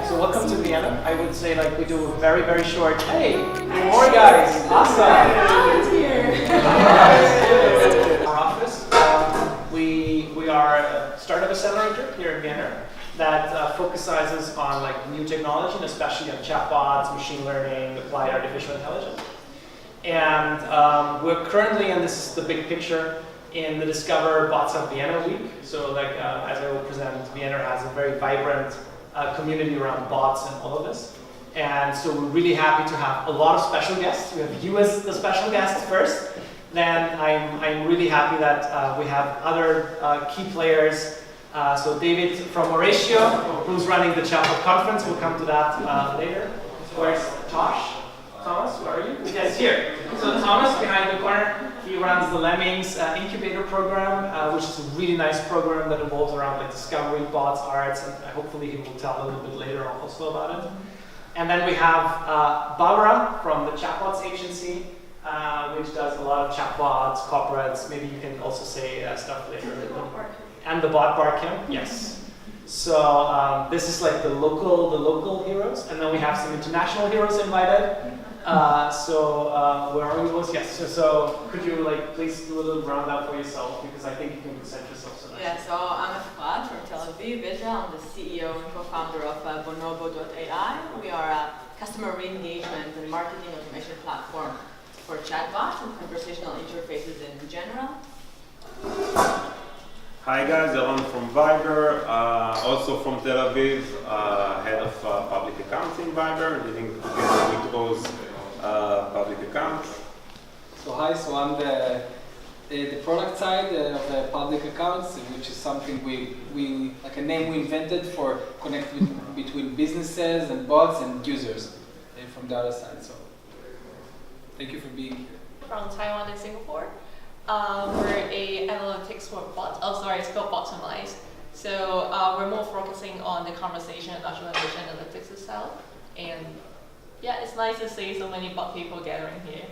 So welcome to Vienna. I would say like we do a very, very short, hey, more guys, awesome. Our office, we are a startup accelerator here in Vienna that focuses on like new technology, and especially on chatbots, machine learning, applied artificial intelligence. And we're currently, and this is the big picture, in the Discover Bots of Vienna week. So like, as I will present, Vienna has a very vibrant community around bots and all of this. And so we're really happy to have a lot of special guests. We have you as the special guest first. Then I'm really happy that we have other key players. So David from Mauricio, who's running the ChatBot conference. We'll come to that later. Where's Tosh? Thomas, where are you? Yes, here. So Thomas, behind the corner, he runs the Lemmings incubator program, which is a really nice program that involves around like discovery, bots, arts, and hopefully he will tell a little bit later also about it. And then we have Barbara from the Chatbots agency, which does a lot of chatbots, corporates. Maybe you can also say stuff later. And the Bot Bar Camp, yes. So this is like the local heroes, and then we have some international heroes invited. Where are we? Yes. So could you like please do a little roundup for yourself, because I think you can present yourself so nicely. Yeah. So I'm Efrat from Tel Aviv, Vinna. I'm the CEO and co-founder of Bonobo.ai. We are a customer re-engagement and marketing automation platform for chatbots and conversational interfaces in general. Hi guys, I'm from Viber, also from Tel Aviv, head of public accounts in Viber, leading together with Oz public accounts. So hi, so I'm the product side of the public accounts, which is something we like a name we invented for connecting between businesses and bots and users from the other side. So thank you for being here. From Taiwan and Singapore. We're a analytics for bots. Oh, sorry, it's called Bottomize. So we're more focusing on the conversation and natural language analytics itself. And yeah, it's nice to see so many bot people gathering here.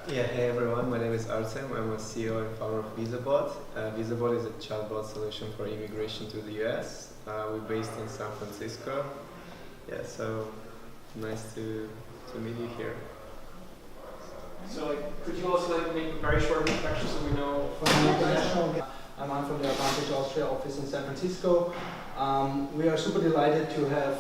Yeah, hey everyone, my name is Artem. I'm a CEO and founder of VisaBot. VisaBot is a chatbot solution for immigration to the US. We're based in San Francisco. Yeah, so nice to meet you here. So could you also like make a very short introduction so we know from the international? I'm from the Advantage Austria office in San Francisco. We are super delighted to have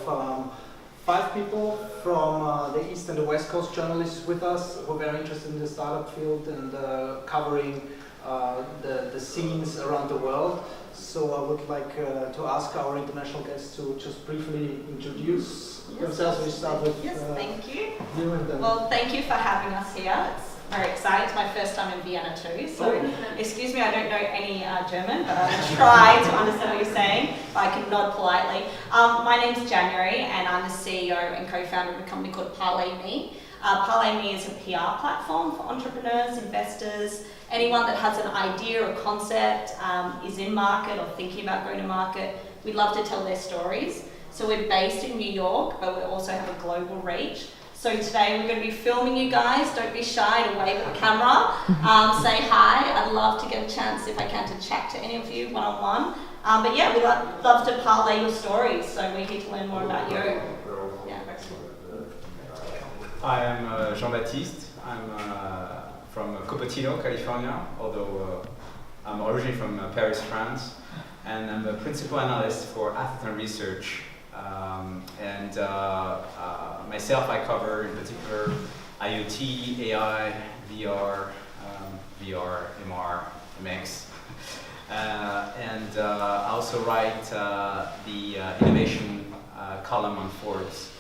5 people from the East and the West Coast journalists with us who are very interested in the startup field and covering the scenes around the world. So I would like to ask our international guests to just briefly introduce themselves. We start with thank you. You and then. Well, thank you for having us here. It's very exciting. It's my first time in Vienna too. So excuse me, I don't know any German, but I will try to understand what you're saying. But I can nod politely. My name's January, and I'm the CEO and co-founder of a company called ParlayMe. ParlayMe is a PR platform for entrepreneurs, investors, anyone that has an idea or concept, is in market or thinking about going to market. We'd love to tell their stories. So we're based in New York, but we also have a global reach. So today we're going to be filming you guys. Don't be shy to wave at the camera. Say hi. I'd love to get a chance, if I can, to chat to any of you one-on-one. But yeah, we'd love to parlay your stories. So we're here to learn more about you. Yeah. Hi, I'm Jean-Baptiste. I'm from Cupertino, California, although I'm originally from Paris, France. And I'm a principal analyst for Atherton Research. Myself, I cover in particular IoT, AI, VR, MR, MX. I also write the innovation column on Forbes.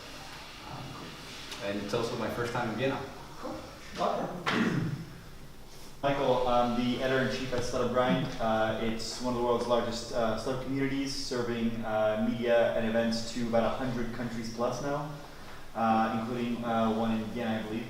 And it's also my first time in Vienna. Cool. Michael, I'm the editor-in-chief at Startup Grind. It's one of the world's largest startup communities, serving media and events to about 100 countries plus now, including one in Vienna, I believe.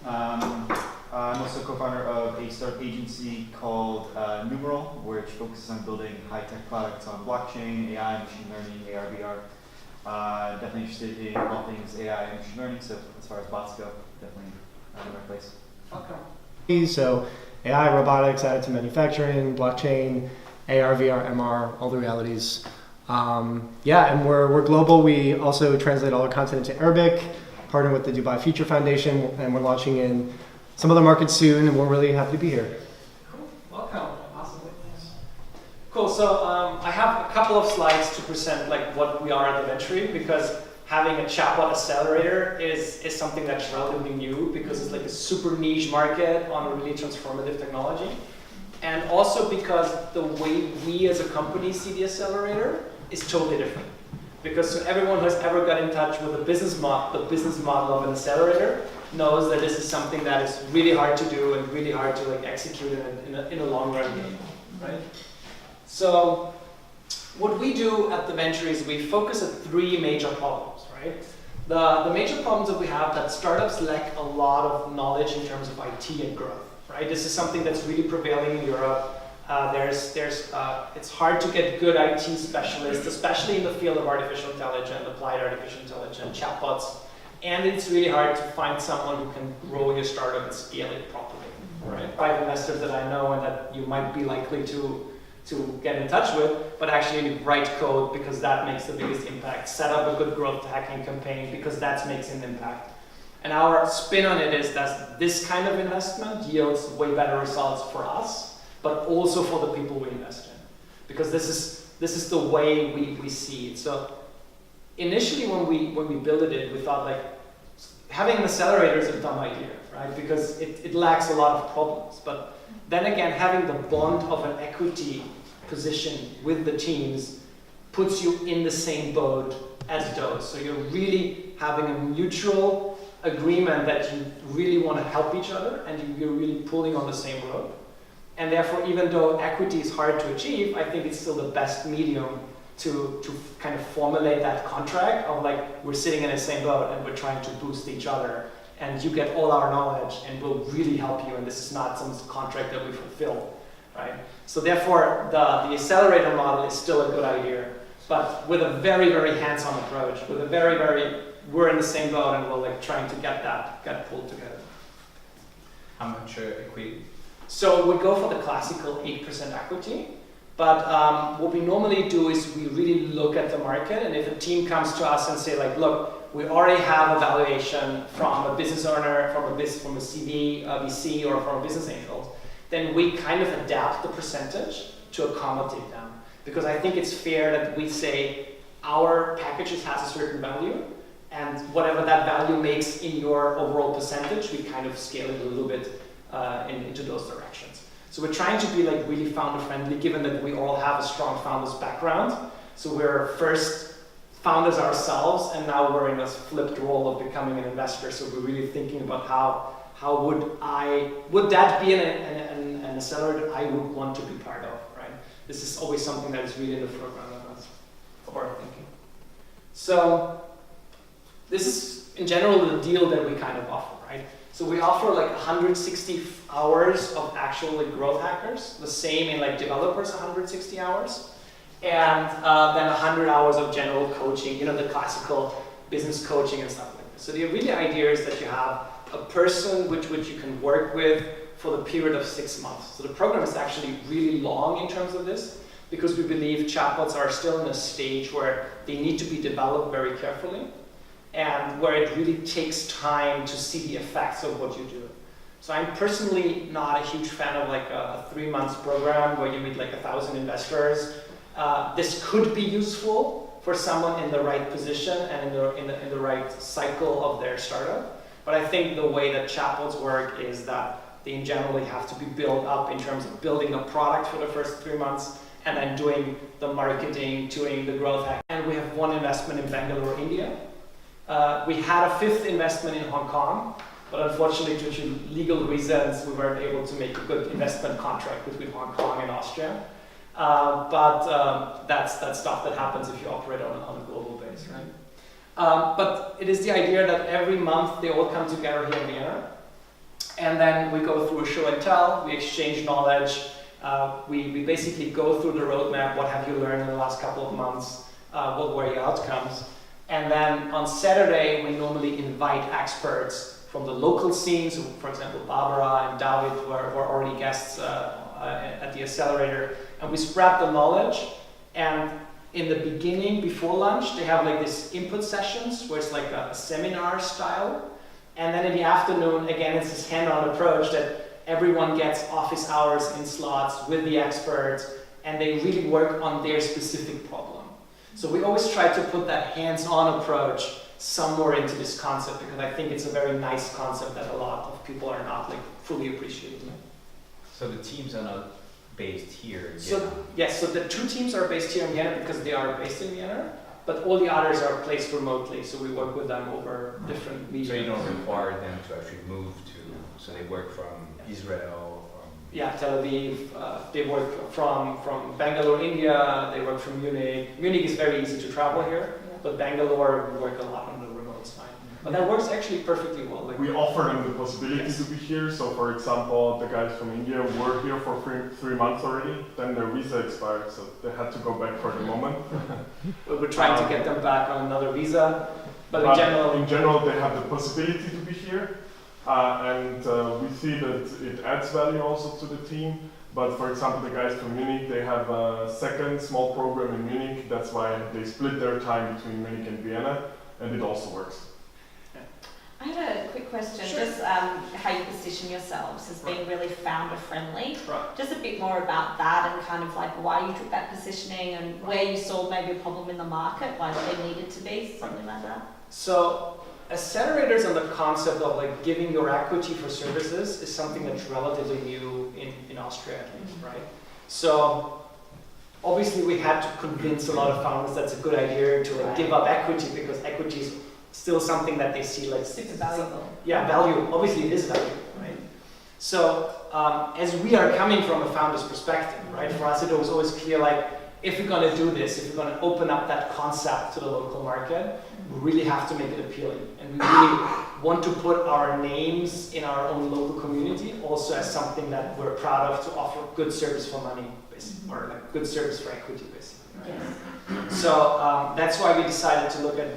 I'm also co-founder of a startup agency called Numeral, which focuses on building high-tech products on blockchain, AI, machine learning, AR, VR. Definitely interested in all things AI and machine learning, so as far as bots go, definitely in the right place. Okay. So AI, robotics, additive manufacturing, blockchain, AR, VR, MR, all the realities Yeah, and we're global. We also translate all our content into Arabic, partner with the Dubai Future Foundation, and we're launching in some other markets soon, and we're really happy to be here. Cool. Welcome. Awesome. Cool. So I have a couple of slides to present like what we are at TheVentury, because having a chatbot accelerator is something that's relatively new, because it's like a super niche market on a really transformative technology. And also because the way we as a company see the accelerator is totally different. Because so everyone who has ever got in touch with the business model of an accelerator knows that this is something that is really hard to do and really hard to like execute in a long run game, right? So what we do at TheVentury is we focus at three major problems, right? The major problems that we have, that startups lack a lot of knowledge in terms of IT and growth, right? This is something that's really prevailing in Europe. It's hard to get good IT specialists, especially in the field of artificial intelligence, applied artificial intelligence, chatbots, and it's really hard to find someone who can grow your startup and scale it properly, right? 5 investors that I know and that you might be likely to get in touch with, but actually you write code because that makes the biggest impact. Set up a good growth hacking campaign because that makes an impact. And our spin on it is that this kind of investment yields way better results for us, but also for the people we invest in, because this is the way we see it. So initially when we built it, we thought like having an accelerator is a dumb idea, right? Because it lacks a lot of problems. But then again, having the bond of an equity position with the teams puts you in the same boat as those. So you're really having a mutual agreement that you really want to help each other and you're really pulling on the same rope. And therefore, even though equity is hard to achieve, I think it's still the best medium to kind of formulate that contract of like, we're sitting in the same boat and we're trying to boost each other, and you get all our knowledge and we'll really help you, and this is not some contract that we fulfill, right? So therefore, the accelerator model is still a good idea, but with a very, very hands-on approach, with a very, very, we're in the same boat and we're like trying to get pulled together. How much equity? So we go for the classical 8% equity, but what we normally do is we really look at the market, and if a team comes to us and say like, look, we already have a valuation from a business owner, from a VC, or from a business angel, then we kind of adapt the percentage to accommodate them. Because I think it's fair that we say our packages has a certain value, and whatever that value makes in your overall percentage, we kind of scale it a little bit into those directions. So we're trying to be like really founder friendly, given that we all have a strong founders background. So we're first founders ourselves, and now we're in a flipped role of becoming an investor. So we're really thinking about how would that be an accelerator I would want to be part of, right? This is always something that is really in the foreground of our thinking. So this is in general the deal that we kind of offer, right? So we offer like 160 hours of actual like growth hackers, the same in like developers, 160 hours, and then 100 hours of general coaching, you know, the classical business coaching and stuff like this. So the really idea is that you have a person which you can work with for the period of 6 months. So the program is actually really long in terms of this, because we believe chatbots are still in a stage where they need to be developed very carefully, and where it really takes time to see the effects of what you do. So I'm personally not a huge fan of like a 3 months program where you meet like 1,000 investors. This could be useful for someone in the right position and in the right cycle of their startup. But I think the way that chatbots work is that they generally have to be built up in terms of building a product for the first 3 months, and then doing the marketing, doing the growth hack. And we have one investment in Bangalore, India. We had a 5th investment in Hong Kong, but unfortunately due to legal reasons, we weren't able to make a good investment contract between Hong Kong and Austria. But that's stuff that happens if you operate on a global base, right? But it is the idea that every month they all come together here in Vienna, and then we go through a show and tell, we exchange knowledge, we basically go through the roadmap, what have you learned in the last couple of months, what were your outcomes. And then on Saturday, we normally invite experts from the local scene. So for example, Barbara and David were already guests at the accelerator. And we spread the knowledge. And in the beginning, before lunch, they have like this input sessions where it's like a seminar style. And then in the afternoon, again, it's this hand-on approach that everyone gets office hours in slots with the experts, and they really work on their specific problem. So we always try to put that hands-on approach somewhere into this concept, because I think it's a very nice concept that a lot of people are not like fully appreciating. So the teams are not based here in So Vienna? yes, so the 2 teams are based here in Vienna because they are based in Vienna, but all the others are placed remotely, so we work with them over different media. So you don't require them to actually move to, so they work from Israel, from... Yeah, Tel Aviv, they work from Bangalore, India, they work from Munich. Munich is very easy to travel here, but Bangalore, we work a lot on the remote side. But that works actually perfectly well. Like, we offer them the possibility to be here. So for example, the guys from India were here for 3 months already, then their visa expired, so they had to go back for the moment. We're trying to get them back on another visa, but in general, they have the possibility to be here. And we see that it adds value also to the team. But for example, the guys from Munich, they have a second small program in Munich. That's why they split their time between Munich and Vienna, and it also works. I had a quick question, Sure. just how you position yourselves as being really founder-friendly. Right. Just a bit more about that and kind of like why you took that positioning and where you saw maybe a problem in the market, why there needed to be something like that. So accelerators and the concept of like giving your equity for services is something that's relatively new in Austria at least, right? So obviously we had to convince a lot of founders that's a good idea to like give up equity, because equity is still something that they see like Super valuable. Yeah, value. Obviously it is value, right? So as we are coming from a founder's perspective, right? For us it was always clear like, if we're going to do this, if we're going to open up that concept to the local market, we really have to make it appealing. And we really want to put our names in our own local community also as something that we're proud of, to offer good service for money, basically, or like good service for equity, basically. Right? So that's why we decided to look at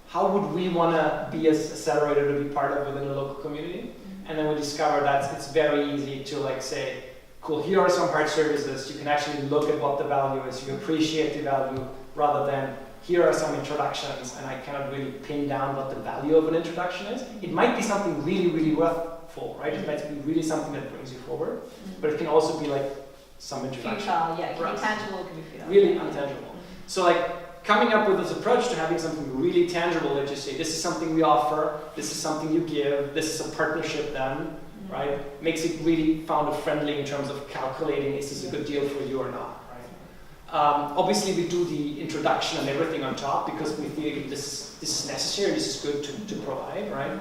how would we want to be as accelerator to be part of within the local community. And then we discovered that it's very easy to like say, cool, here are some hard services. You can actually look at what the value is. You appreciate the value rather than here are some introductions and I cannot really pin down what the value of an introduction is. It might be something really, really worthful, right? It might be really something that brings you forward, but it can also be like some introduction. Future, yeah, it can be tangible, it can be future. Really intangible. So like coming up with this approach to having something really tangible that you say, this is something we offer, this is something you give, this is a partnership then, right? Makes it really founder-friendly in terms of calculating, is this a good deal for you or not, right? Obviously, we do the introduction and everything on top because we feel this is necessary, this is good to provide, right?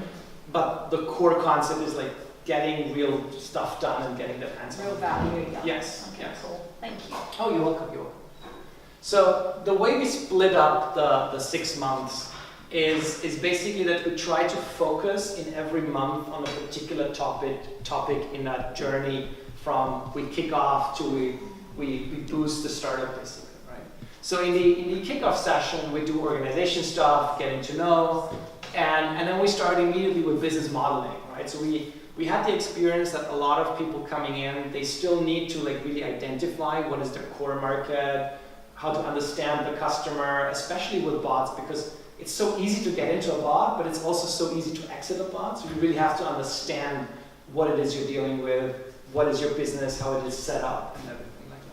But the core concept is like getting real stuff done and getting that answer. Real value, yeah. Yes, Okay, yes. cool. Thank you. Oh, you're welcome, you're welcome. So the way we split up the 6 months is basically that we try to focus in every month on a particular topic in that journey from we kick off to we boost the startup basically, right? So in the kickoff session we do organization stuff, getting to know, and then we start immediately with business modeling, right? So we had the experience that a lot of people coming in, they still need to like really identify what is their core market, how to understand the customer, especially with bots, because it's so easy to get into a bot, but it's also so easy to exit a bot. So you really have to understand what it is you're dealing with, what is your business, how it is set up, and everything like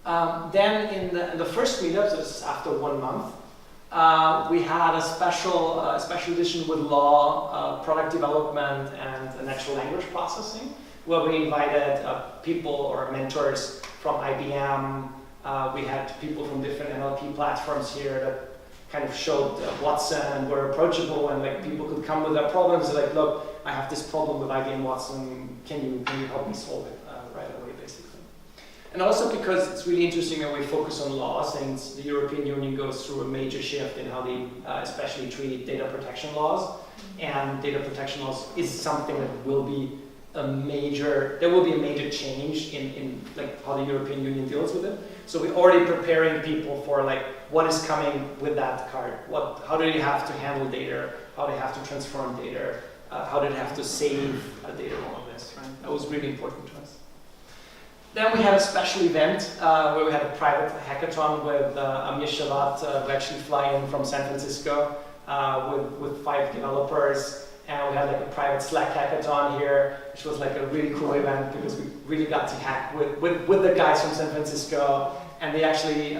that. Then in the first meetup, so this is after 1 month, we had a special edition with law, product development, and natural language processing, where we invited people or mentors from IBM. We had people from different NLP platforms here that kind of showed Watson and were approachable, and like people could come with their problems. Like, look, I have this problem with IBM Watson. Can you help me solve it right away, basically? And also because it's really interesting that we focus on law, since the European Union goes through a major shift in how they especially treat data protection laws, and data protection laws is something that will be a major change in like how the European Union deals with it. So we're already preparing people for like what is coming with that card. How do you have to handle data? How do you have to transform data? How do you have to save data? All of this, right? That was really important to us. Then we had a special event where we had a private hackathon with Amir Shavat, who actually fly in from San Francisco with 5 developers. And we had like a private Slack hackathon here, which was like a really cool event because we really got to hack with the guys from San Francisco. And they actually,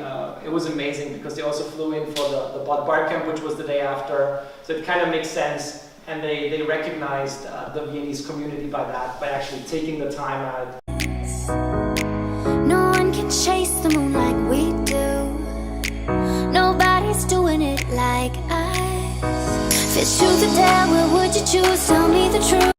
it was amazing because they also flew in for the bot barcamp, which was the day after. So it kind of makes sense. And they recognized the Viennese community by that, by actually taking the time out. No one can chase the moon like we do. Nobody's doing it like us. If it's truth or dare, what would you choose? Tell me the truth.